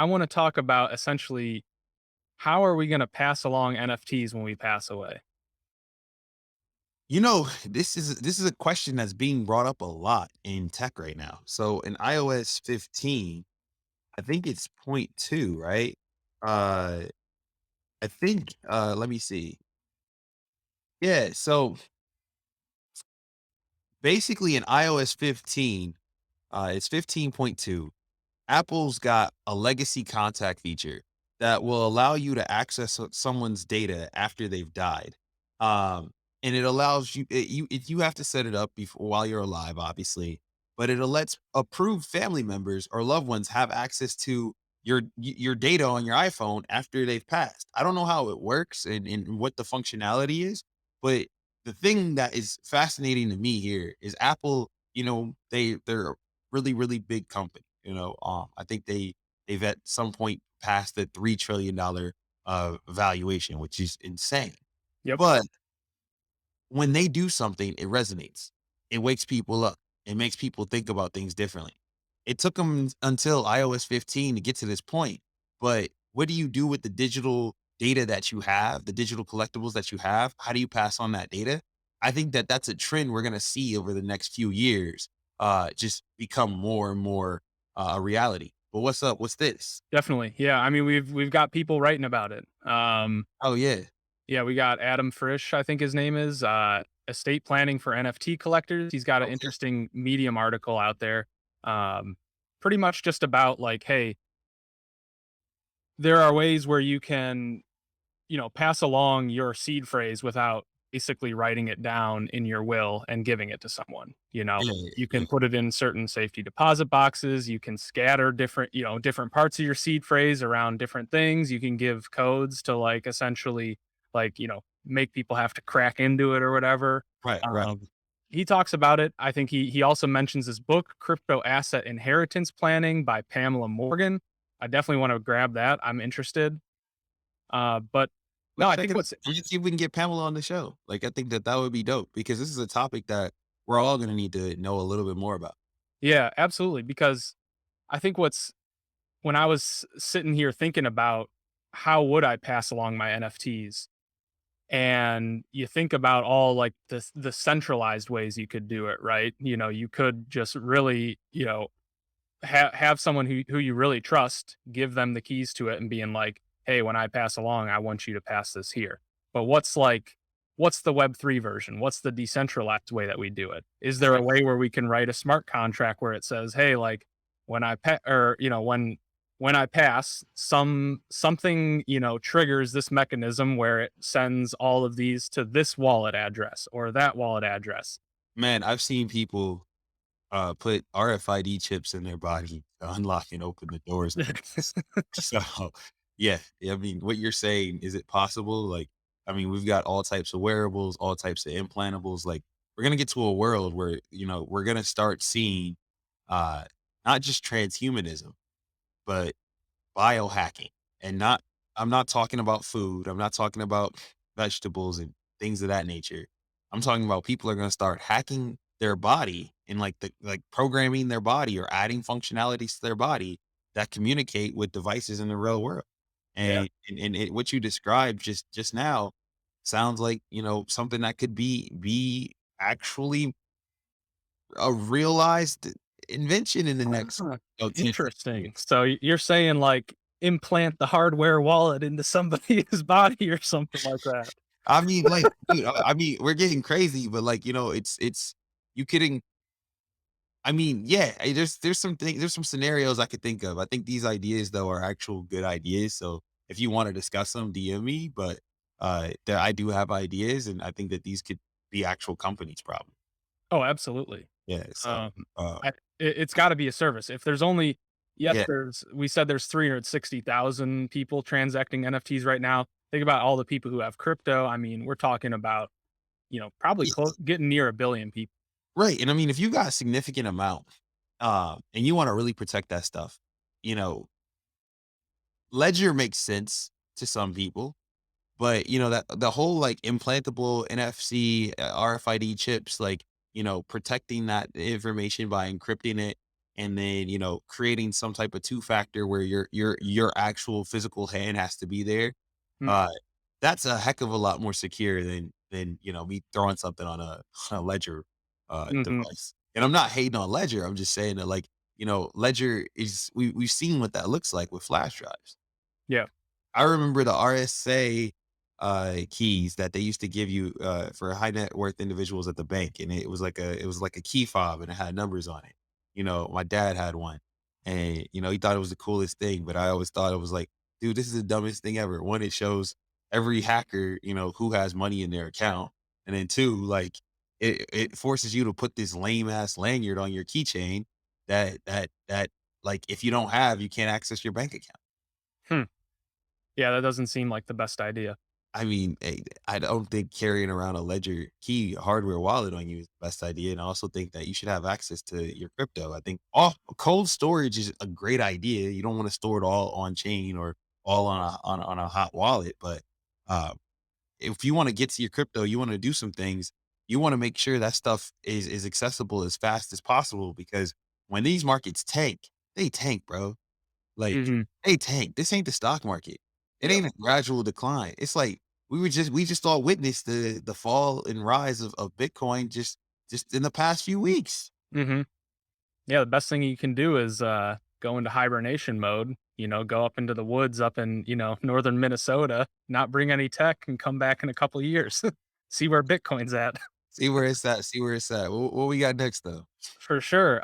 I want to talk about essentially how are we going to pass along NFTs when we pass away? This is a question that's being brought up a lot in tech right now. So in iOS 15, I think it's point 2, right? Uh I think let me see. Yeah, so basically in iOS 15, it's 15.2. Apple's got a legacy contact feature that will allow you to access someone's data after they've died. Um, and it allows you have to set it up before while you're alive, obviously, but it lets approved family members or loved ones have access to your data on your iPhone after they've passed. I don't know how it works and what the functionality is, but the thing that is fascinating to me here is Apple, they're a really, really big company. I think they've at some point passed the $3 trillion valuation, which is insane. Yep. But when they do something, it resonates. It wakes people up. It makes people think about things differently. It took them until iOS 15 to get to this point. But what do you do with the digital data that you have, the digital collectibles that you have? How do you pass on that data? I think that that's a trend we're going to see over the next few years, just become more and more a reality. But what's up? What's this? Definitely. Yeah, I mean we've got people writing about it. Oh, yeah. Yeah, we got Adam Frisch, I think his name is, estate planning for NFT collectors. He's got an Okay. interesting Medium article out there. Um, Pretty much just about like, hey, there are ways where you can pass along your seed phrase without basically writing it down in your will and giving it to someone. Yeah. You Yeah. can put it in certain safety deposit boxes. You can scatter different parts of your seed phrase around different things. You can give codes to like essentially make people have to crack into it or whatever. Right. Right. Um, he talks about it. I think he also mentions his book, Crypto Asset Inheritance Planning by Pamela Morgan. I definitely want to grab that. I'm interested. But no, Let's I check think it out. what's Let's see if we can get Pamela on the show. Like, I think that that would be dope because this is a topic that we're all gonna need to know a little bit more about. yeah, absolutely. Because I think what's when I was sitting here thinking about how would I pass along my NFTs, and you think about all like the centralized ways you could do it, right? You could just really, have someone who you really trust, give them the keys to it, and being like, "Hey, when I pass along, I want you to pass this here." But what's the Web3 version? What's the decentralized way that we do it? Is there a way where we can write a smart contract where it says, "Hey, like when I or when I pass, something triggers this mechanism where it sends all of these to this wallet address or that wallet address." Man, I've seen people put RFID chips in their body to unlock and open the doors of things. So yeah, I mean, what you're saying, is it possible? Like, I mean, we've got all types of wearables, all types of implantables. Like, we're gonna get to a world where, we're gonna start seeing uh not just transhumanism, but biohacking. And not I'm not talking about food, I'm not talking about vegetables and things of that nature. I'm talking about people are gonna start hacking their body and like programming their body or adding functionalities to their body that communicate with devices in the real world. Yeah. What you described just now sounds like, something that could be actually a realized invention in the next, Huh, 10 interesting. years. So you're saying like implant the hardware wallet into somebody's body or something like that. I mean, like, dude, I mean, we're getting crazy, but like, it's you kidding. I mean, yeah, there's some scenarios I could think of. I think these ideas though are actual good ideas. So if you want to discuss them, DM me. But I do have ideas, and I think that these could be actual companies, probably. Oh, absolutely. Yeah. So Um, uh, it's got to be a service. If there's only yes, yeah, we said there's 360,000 people transacting NFTs right now. Think about all the people who have crypto. I mean, we're talking about probably yeah, getting near a billion people. right. And I mean, if you got a significant amount, and you want to really protect that stuff, you know, Ledger makes sense to some people. But, that the whole, like, implantable NFC, RFID chips, like, protecting that information by encrypting it, and then, creating some type of two-factor where your actual physical hand has to be there, Mm, uh, that's a heck of a lot more secure than, me throwing something on a on a Ledger, mhm, device. And I'm not hating on Ledger, I'm just saying that, like, Ledger is we've seen what that looks like with flash drives. yeah, I remember the RSA, keys that they used to give you, for high net worth individuals at the bank, and it was like a key fob, and it had numbers on it. My dad had one, and, he thought it was the coolest thing, but I always thought it was like, "Dude, this is the dumbest thing ever." 1, it shows every hacker, who has money in their account, and then 2, like, it forces you to put this lame ass lanyard on your keychain that, like, if you don't have, you can't access your bank account. hmm. Yeah, that doesn't seem like the best idea. I mean, I don't think carrying around a Ledger key hardware wallet on you is the best idea, and I also think that you should have access to your crypto. I think all cold storage is a great idea. You don't want to store it all on chain or all on a hot wallet, but uh, if you want to get to your crypto, you want to do some things. You want to make sure that stuff is accessible as fast as possible because when these markets tank, they tank, bro. Like, Mhm, they tank. This ain't the stock market. It yep, ain't a gradual decline. It's like we just all witnessed the fall and rise of Bitcoin just in the past few weeks. mhm. Yeah, the best thing you can do is, go into hibernation mode, go up into the woods up in, northern Minnesota, not bring any tech, and come back in a couple of years. See where Bitcoin's at. See where it's at, see where it's at. What we got next though? For sure.